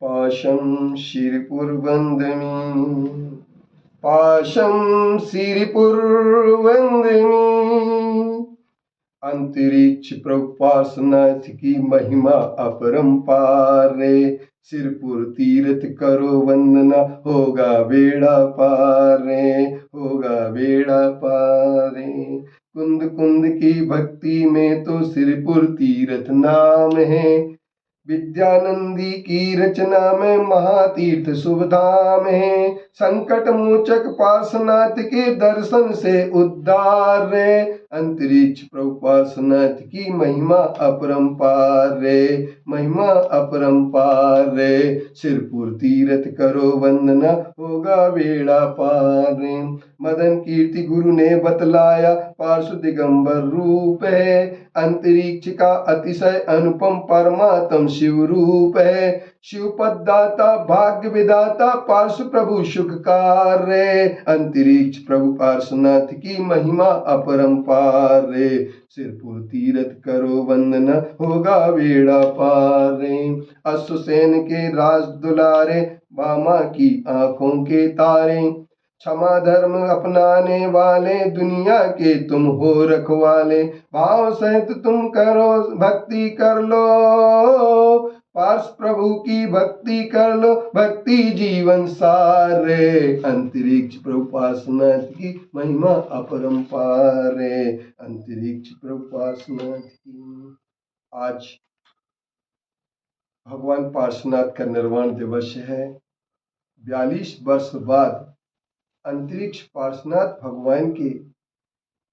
पाशं शिरपुरवन्दमि पाशं शिरपुरवन्दमि। अंतरिक्ष प्रभुपार्श्वनाथ की महिमा अपरंपार रे। सिरपुर तीर्थ करो वंदना होगा बेड़ा पार रे, होगा बेड़ा पार रे। कुंद कुंद की भक्ति में तो सिरपुर तीर्थ नाम है। विद्यानंदी की रचना में महातीर्थ शुभ धाम है। संकट मोचक पार्श्वनाथ के दर्शन से उद्धार रे। अंतरिक्ष प्रभु पार्श्वनाथ की महिमा अपरंपार रे, महिमा अपरंपार रे। सिरपुर तीर्थ करो वंदना होगा बेड़ा पार रे। मदन कीर्ति गुरु ने बतलाया पार्श्व दिगंबर रूप है। अंतरिक्ष का अतिशय अनुपम परमात्म शिव रूप है। शिव पददाता भाग्य विदाता पार्श्व प्रभु सुखकार रे। अंतरिक्ष प्रभु पार्श्वनाथ की महिमा अपरंपार रे। सिरपुर तीर्थ करो वंदना होगा बेड़ा पार रे। अश्वसेन के राज दुलारे बामा की आंखों के तारे। क्षमा धर्म अपनाने वाले दुनिया के तुम हो रखवाले। भाव सहित तुम करो भक्ति कर लो, पार्श प्रभु की भक्ति कर लो, भक्ति जीवन सार रे। अंतरिक्ष प्रभु पार्श्वनाथ की महिमा अपरंपार रे। अंतरिक्ष प्रभु पार्श्वनाथ की। आज भगवान पार्श्वनाथ का निर्वाण दिवस है। 42 वर्ष बाद अंतरिक्ष पार्श्वनाथ भगवान के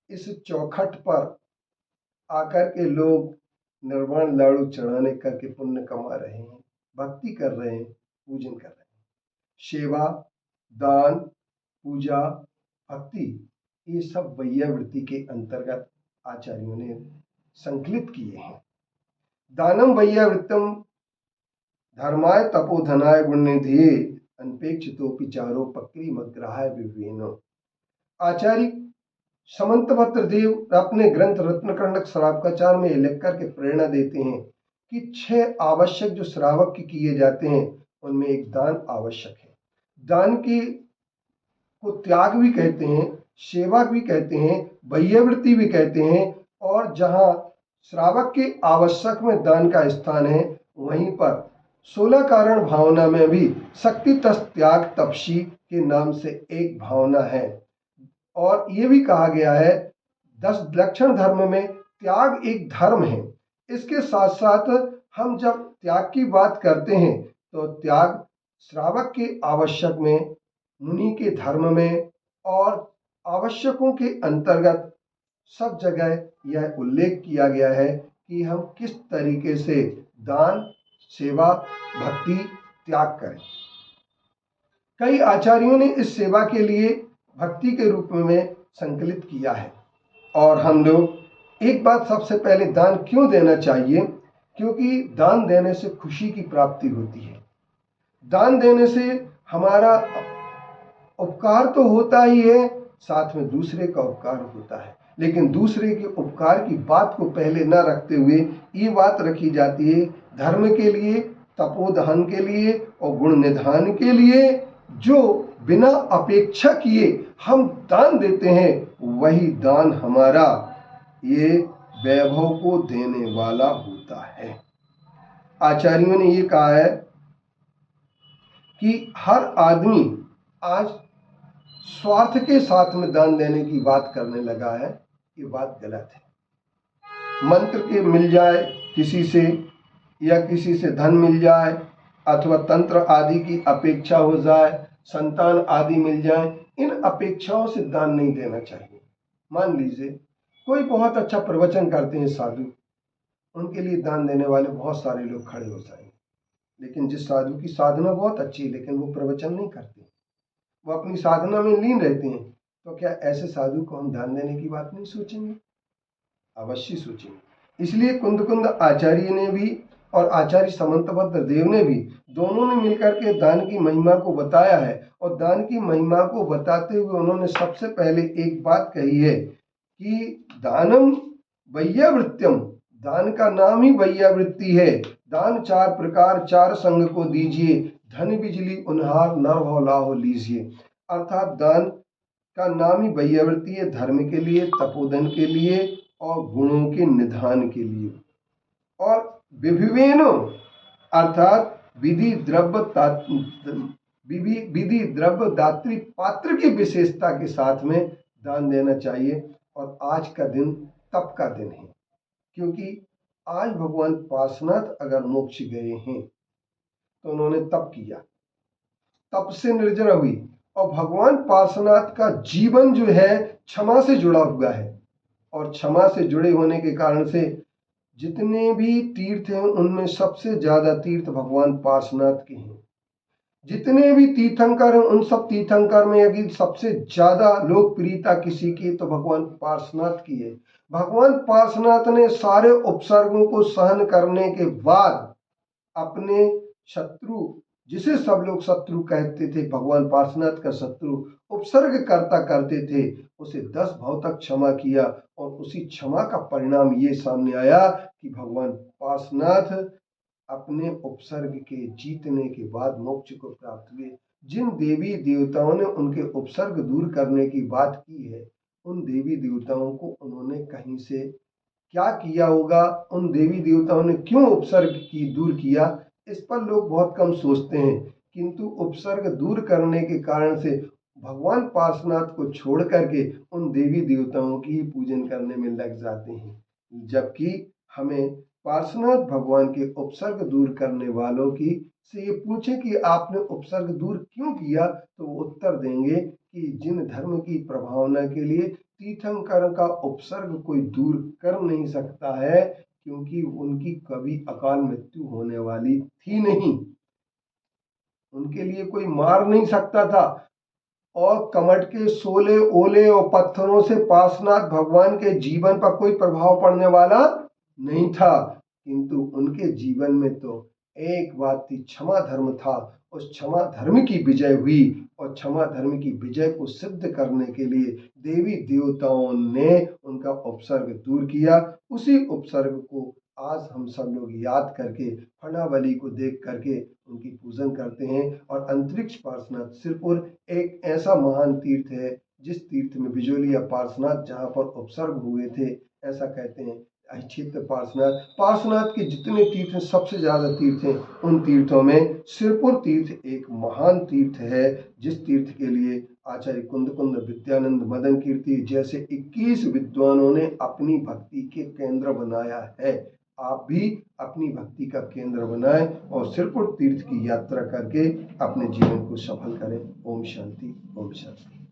इस चौखट पर आकर के लोग निर्वाण लाड़ू चढ़ाने करके पुण्य कमा रहे हैं, भक्ति कर रहे हैं, पूजन कर रहे हैं। सेवा, दान, पूजा, भक्ति ये सब वैयावृत्ति के अंतर्गत आचार्यों ने संकलित किए हैं। दानम वैयावृत्तम धर्माय तपोधनाय गुणनिधिये अनपेक्षितोपि चारोपक्रिमग्रहाय विवेनो। आचार्य समंतभद्र देव अपने ग्रंथ रत्नकर्णक श्रावकाचार में लिख करके प्रेरणा देते हैं कि 6 आवश्यक जो श्रावक के किए जाते हैं उनमें एक दान आवश्यक है। दान की को त्याग भी कहते हैं, सेवा भी कहते हैं, वैयावृत्ति भी कहते हैं। और जहाँ श्रावक के आवश्यक में दान का स्थान है वहीं पर 16 कारण भावना में भी शक्ति तस् त्याग तपसी के नाम से एक भावना है। और ये भी कहा गया है 10 लक्षण धर्म में त्याग एक धर्म है। इसके साथ साथ हम जब त्याग की बात करते हैं तो त्याग श्रावक के आवश्यक में, मुनि के धर्म में और आवश्यकों के अंतर्गत सब जगह यह उल्लेख किया गया है कि हम किस तरीके से दान, सेवा, भक्ति, त्याग करें। कई आचार्यों ने इस सेवा के लिए भक्ति के रूप में संकलित किया है। और हम लोग एक बात सबसे पहले दान क्यों देना चाहिए, क्योंकि दान देने से खुशी की प्राप्ति होती है। दान देने से हमारा उपकार तो होता ही है, साथ में दूसरे का उपकार होता है। लेकिन दूसरे के उपकार की बात को पहले न रखते हुए ये बात रखी जाती है धर्म के लिए, तपोदहन के लिए और गुण निधान के लिए जो बिना अपेक्षा किए हम दान देते हैं, वही दान हमारा ये वैभव को देने वाला होता है। आचार्यों ने ये कहा है कि हर आदमी आज स्वार्थ के साथ में दान देने की बात करने लगा है। ये बात गलत है। मंत्र के मिल जाए किसी से या किसी से धन मिल जाए अथवा तंत्र आदि की अपेक्षा हो जाए, संतान आदि मिल जाए, इन अपेक्षाओं से दान नहीं देना चाहिए। मान लीजिए कोई बहुत अच्छा प्रवचन करते हैं साधु, उनके लिए दान देने वाले बहुत सारे लोग खड़े हो जाएंगे। लेकिन जिस साधु की साधना बहुत अच्छी है लेकिन वो प्रवचन नहीं करते, वो अपनी साधना में लीन रहते हैं, तो क्या ऐसे साधु को हम दान देने की बात नहीं सोचेंगे? अवश्य सोचेंगे। इसलिए कुंद कुंद आचार्य ने भी और आचार्य समंतभद्र देव ने भी, दोनों ने मिलकर के दान की महिमा को बताया है। और दान की महिमा को बताते हुए उन्होंने सबसे पहले एक बात कही है कि दानम वैयावृत्यम दान का नाम ही वैयावृत्ति है। दान चार प्रकार चार संग को दीजिए, धन बिजली उन्हार नर हो लाहो लीजिए। अर्थात दान का नाम ही वैयावृत्ति है, धर्म के लिए, तपोधन के लिए और गुणों के निधान के लिए। और विभिवेनो अर्थात विधि द्रव्य दात्री पात्र की विशेषता के साथ में दान देना चाहिए। और आज का दिन तप का दिन है, क्योंकि आज भगवान पार्श्वनाथ अगर मोक्ष गए हैं तो उन्होंने तप किया, तप से निर्जरा हुई। और भगवान पार्श्वनाथ का जीवन जो है क्षमा से जुड़ा हुआ है, और क्षमा से जुड़े होने के कारण से जितने भी तीर्थ हैं उनमें सबसे ज्यादा तीर्थ भगवान पार्श्वनाथ के हैं। जितने भी तीर्थंकर हैं उन सब तीर्थंकर में यदि सबसे ज्यादा लोकप्रियता किसी की तो भगवान पार्श्वनाथ की है। भगवान पार्श्वनाथ ने सारे उपसर्गों को सहन करने के बाद अपने शत्रु, जिसे सब लोग शत्रु कहते थे, भगवान पार्श्वनाथ का शत्रु उपसर्ग करता करते थे, उसे 10 भाव तक क्षमा किया। और उसी क्षमा का परिणाम ये सामने आया कि भगवान पार्श्वनाथ अपने उपसर्ग के जीतने के बाद मोक्ष को प्राप्त हुए। जिन देवी देवताओं ने उनके उपसर्ग दूर करने की बात की है, उन देवी देवताओं को उन्होंने कहीं से क्या किया होगा, उन देवी देवताओं ने क्यों उपसर्ग की दूर किया, इस पर लोग बहुत कम सोचते हैं। किंतु उपसर्ग दूर करने के कारण से भगवान पार्श्वनाथ को छोड़ करके उन देवी देवताओं की पूजन करने में लग जाते हैं। जबकि हमें पार्श्वनाथ भगवान के उपसर्ग दूर करने वालों की से ये पूछे कि आपने उपसर्ग दूर क्यों किया, तो वो उत्तर देंगे कि जिन धर्म की प्रभावना के लिए तीर्थंकर का उपसर्ग कोई दूर कर नहीं सकता है, क्योंकि उनकी कभी अकाल मृत्यु होने वाली थी नहीं, उनके लिए कोई मार नहीं सकता था। और कमट के सोले ओले और पत्थरों से पार्श्वनाथ भगवान के जीवन पर कोई प्रभाव पड़ने वाला नहीं था। किंतु उनके जीवन में तो एक बात थी, क्षमा धर्म था। उस क्षमा धर्म की विजय हुई, और क्षमा धर्म की विजय को सिद्ध करने के लिए देवी देवताओं ने उनका उपसर्ग दूर किया। उसी उपसर्ग को आज हम सब लोग याद करके फणावली को देख करके उनकी पूजन करते हैं। और अंतरिक्ष पार्श्वनाथ सिरपुर एक ऐसा महान तीर्थ है जिस तीर्थ में बिजोलिया पार्श्वनाथ जहाँ पर उपसर्ग हुए थे, ऐसा कहते हैं। क्षेत्र पार्श्वनाथ के जितने तीर्थ हैं, सबसे ज्यादा तीर्थ हैं, उन तीर्थों में सिरपुर तीर्थ एक महान तीर्थ है, जिस तीर्थ के लिए आचार्य कुंद विद्यानंद मदन कीर्ति जैसे 21 विद्वानों ने अपनी भक्ति के केंद्र बनाया है। आप भी अपनी भक्ति का केंद्र बनाएं और सिरपुर तीर्थ की यात्रा करके अपने जीवन को सफल करें। ओम शांति, ओम शांति।